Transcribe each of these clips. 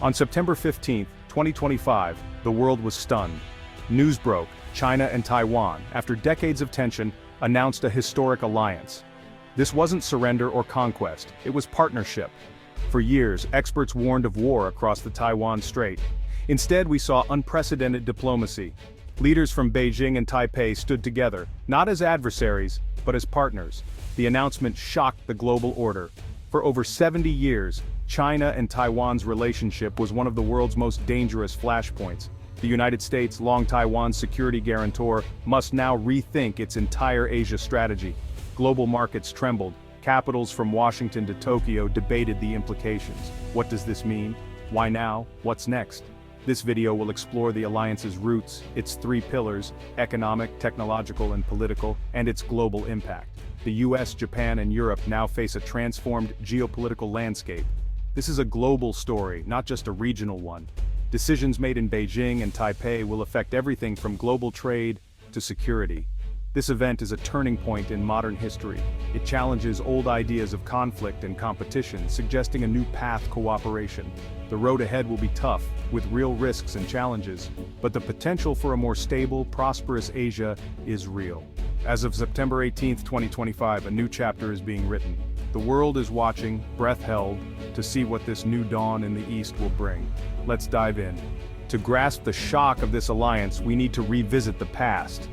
On September 15, 2025, the world was stunned. News broke: China and Taiwan, after decades of tension, announced a historic alliance. This wasn't surrender or conquest, it was partnership. For years, experts warned of war across the Taiwan Strait. Instead, we saw unprecedented diplomacy. Leaders from Beijing and Taipei stood together, not as adversaries, but as partners. The announcement shocked the global order. For over 70 years, China and Taiwan's relationship was one of the world's most dangerous flashpoints. The United States, long Taiwan's security guarantor, must now rethink its entire Asia strategy. Global markets trembled. Capitals from Washington to Tokyo debated the implications. What does this mean? Why now? What's next? This video will explore the alliance's roots, its three pillars: economic, technological, and political, and its global impact. The US, Japan, and Europe now face a transformed geopolitical landscape. This is a global story, not just a regional one. Decisions made in Beijing and Taipei will affect everything from global trade to security. This event is a turning point in modern history. It challenges old ideas of conflict and competition, suggesting a new path: cooperation. The road ahead will be tough, with real risks and challenges, but the potential for a more stable, prosperous Asia is real. As of September 18, 2025, a new chapter is being written. The world is watching, breath held, to see what this new dawn in the East will bring. Let's dive in. To grasp the shock of this alliance, we need to revisit the past.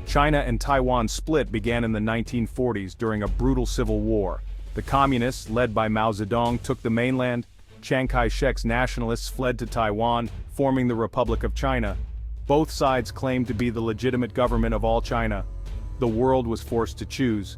China and Taiwan's split began in the 1940s during a brutal civil war. The communists, led by Mao Zedong, took the mainland. Chiang Kai-shek's nationalists fled to Taiwan, forming the Republic of China. Both sides claimed to be the legitimate government of all China. The world was forced to choose.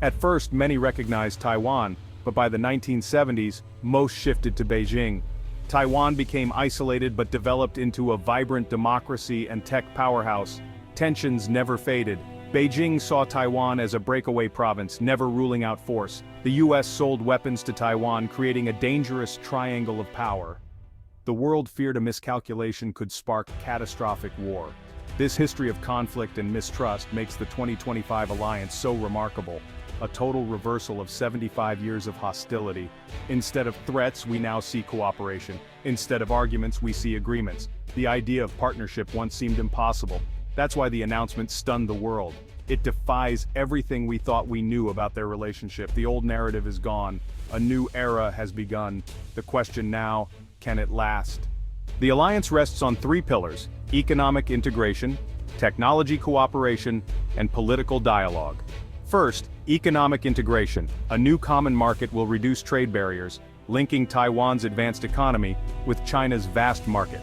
At first, many recognized Taiwan, but by the 1970s, most shifted to Beijing. Taiwan became isolated but developed into a vibrant democracy and tech powerhouse. Tensions never faded. Beijing saw Taiwan as a breakaway province, never ruling out force. The US sold weapons to Taiwan, creating a dangerous triangle of power. The world feared a miscalculation could spark catastrophic war. This history of conflict and mistrust makes the 2025 alliance so remarkable. A total reversal of 75 years of hostility. Instead of threats, we now see cooperation. Instead of arguments, we see agreements. The idea of partnership once seemed impossible. That's why the announcement stunned the world. It defies everything we thought we knew about their relationship. The old narrative is gone. A new era has begun. The question now, can it last? The alliance rests on three pillars: economic integration, technology cooperation, and political dialogue. First, economic integration. A new common market will reduce trade barriers, linking Taiwan's advanced economy with China's vast market.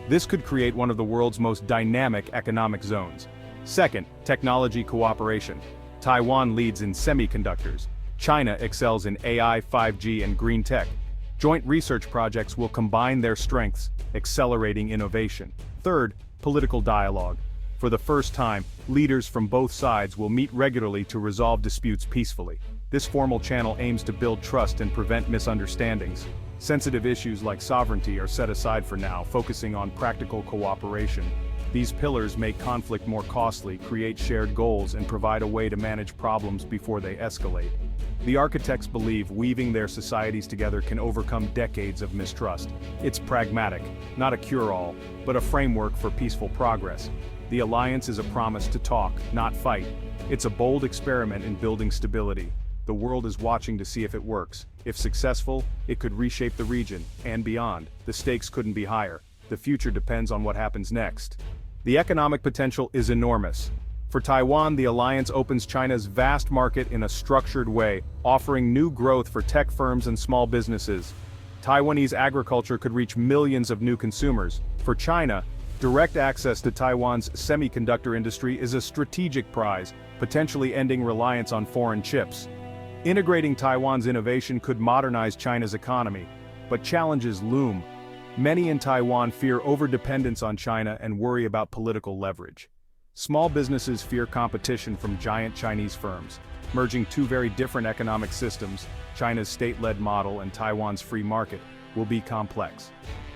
This could create one of the world's most dynamic economic zones. Second, technology cooperation. Taiwan leads in semiconductors. China excels in AI, 5G, and green tech. Joint research projects will combine their strengths, accelerating innovation. Third, political dialogue. For the first time, leaders from both sides will meet regularly to resolve disputes peacefully. This formal channel aims to build trust and prevent misunderstandings. Sensitive issues like sovereignty are set aside for now, focusing on practical cooperation. These pillars make conflict more costly, create shared goals, and provide a way to manage problems before they escalate. The architects believe weaving their societies together can overcome decades of mistrust. It's pragmatic, not a cure-all, but a framework for peaceful progress. The alliance is a promise to talk, not fight. It's a bold experiment in building stability. The world is watching to see if it works. If successful, it could reshape the region, and beyond. The stakes couldn't be higher. The future depends on what happens next. The economic potential is enormous. For Taiwan, the alliance opens China's vast market in a structured way, offering new growth for tech firms and small businesses. Taiwanese agriculture could reach millions of new consumers. For China, direct access to Taiwan's semiconductor industry is a strategic prize, potentially ending reliance on foreign chips. Integrating Taiwan's innovation could modernize China's economy, but challenges loom. Many in Taiwan fear overdependence on China and worry about political leverage. Small businesses fear competition from giant Chinese firms. Merging two very different economic systems, China's state-led model and Taiwan's free market, will be complex.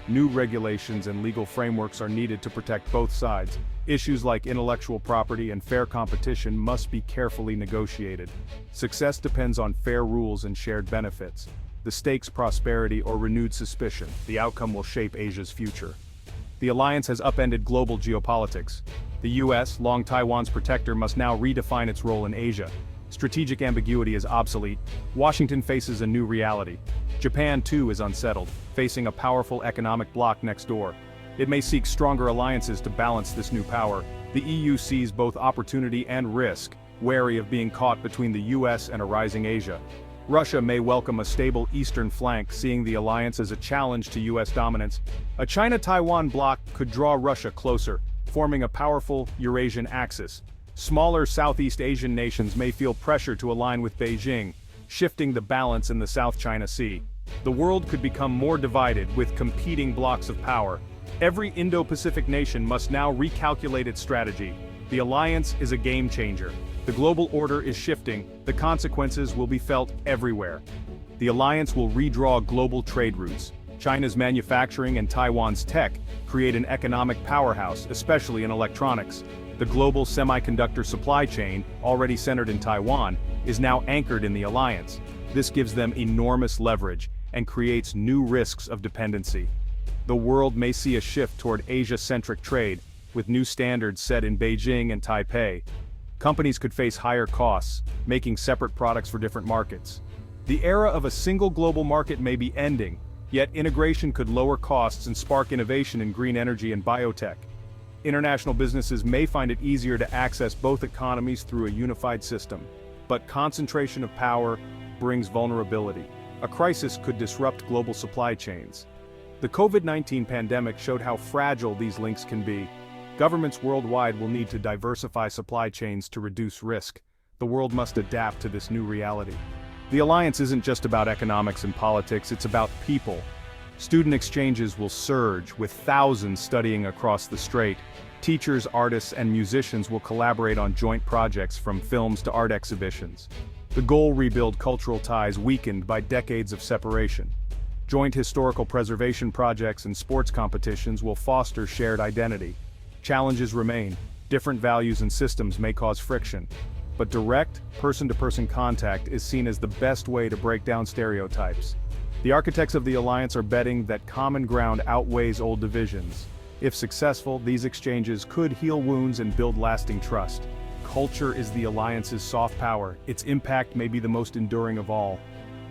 New regulations and legal frameworks are needed to protect both sides. Issues like intellectual property and fair competition must be carefully negotiated. Success depends on fair rules and shared benefits. the stakes prosperity or renewed suspicion. The outcome will shape Asia's future. The alliance has upended global geopolitics. The US, long Taiwan's protector, must now redefine its role in Asia. Strategic ambiguity is obsolete. Washington faces a new reality. Japan, too, is unsettled, facing a powerful economic bloc next door. It may seek stronger alliances to balance this new power. The EU sees both opportunity and risk, wary of being caught between the US and a rising Asia. Russia may welcome a stable eastern flank, seeing the alliance as a challenge to US dominance. A China-Taiwan bloc could draw Russia closer, forming a powerful Eurasian axis. Smaller Southeast Asian nations may feel pressure to align with Beijing, shifting the balance in the South China Sea. The world could become more divided, with competing blocks of power. Every Indo-Pacific nation must now recalculate its strategy. The alliance is a game changer. The global order is shifting, the consequences will be felt everywhere. The alliance will redraw global trade routes. China's manufacturing and Taiwan's tech create an economic powerhouse, especially in electronics. The global semiconductor supply chain, already centered in Taiwan, is now anchored in the alliance. This gives them enormous leverage and creates new risks of dependency. The world may see a shift toward Asia-centric trade, with new standards set in Beijing and Taipei. Companies could face higher costs, making separate products for different markets. The era of a single global market may be ending, yet integration could lower costs and spark innovation in green energy and biotech. International businesses may find it easier to access both economies through a unified system. But concentration of power brings vulnerability. A crisis could disrupt global supply chains. The COVID-19 pandemic showed how fragile these links can be. Governments worldwide will need to diversify supply chains to reduce risk. The world must adapt to this new reality. The alliance isn't just about economics and politics, it's about people. Student exchanges will surge, with thousands studying across the strait. Teachers, artists, and musicians will collaborate on joint projects, from films to art exhibitions. The goal: rebuild cultural ties weakened by decades of separation. Joint historical preservation projects and sports competitions will foster shared identity. Challenges remain. Different values and systems may cause friction. But direct, person-to-person contact is seen as the best way to break down stereotypes. The architects of the alliance are betting that common ground outweighs old divisions. If successful, these exchanges could heal wounds and build lasting trust. Culture is the alliance's soft power. Its impact may be the most enduring of all.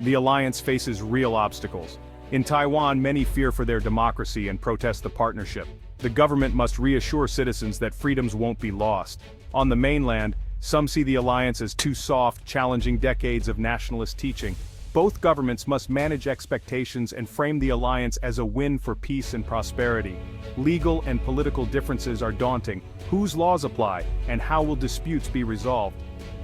The alliance faces real obstacles. In Taiwan, many fear for their democracy and protest the partnership. The government must reassure citizens that freedoms won't be lost. On the mainland, some see the alliance as too soft, challenging decades of nationalist teaching. Both governments must manage expectations and frame the alliance as a win for peace and prosperity. Legal and political differences are daunting. Whose laws apply, and how will disputes be resolved?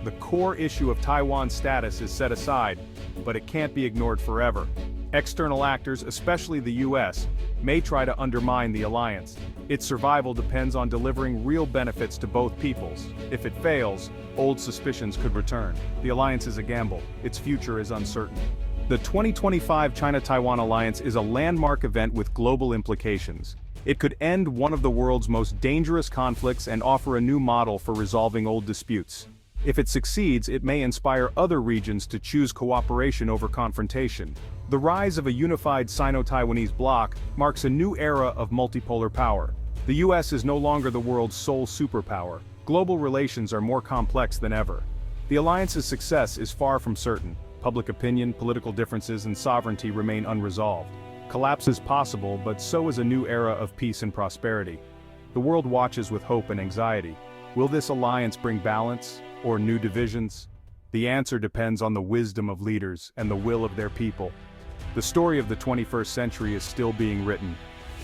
The core issue of Taiwan's status is set aside, but it can't be ignored forever. External actors, especially the US, may try to undermine the alliance. Its survival depends on delivering real benefits to both peoples. If it fails, old suspicions could return. The alliance is a gamble. Its future is uncertain. The 2025 China-Taiwan alliance is a landmark event with global implications. It could end one of the world's most dangerous conflicts and offer a new model for resolving old disputes. If it succeeds, it may inspire other regions to choose cooperation over confrontation. The rise of a unified Sino-Taiwanese bloc marks a new era of multipolar power. The US is no longer the world's sole superpower. Global relations are more complex than ever. The alliance's success is far from certain. Public opinion, political differences, and sovereignty remain unresolved. Collapse is possible, but so is a new era of peace and prosperity. The world watches with hope and anxiety. Will this alliance bring balance, or new divisions? The answer depends on the wisdom of leaders and the will of their people. The story of the 21st century is still being written.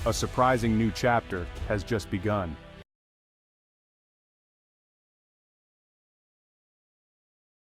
A surprising new chapter has just begun.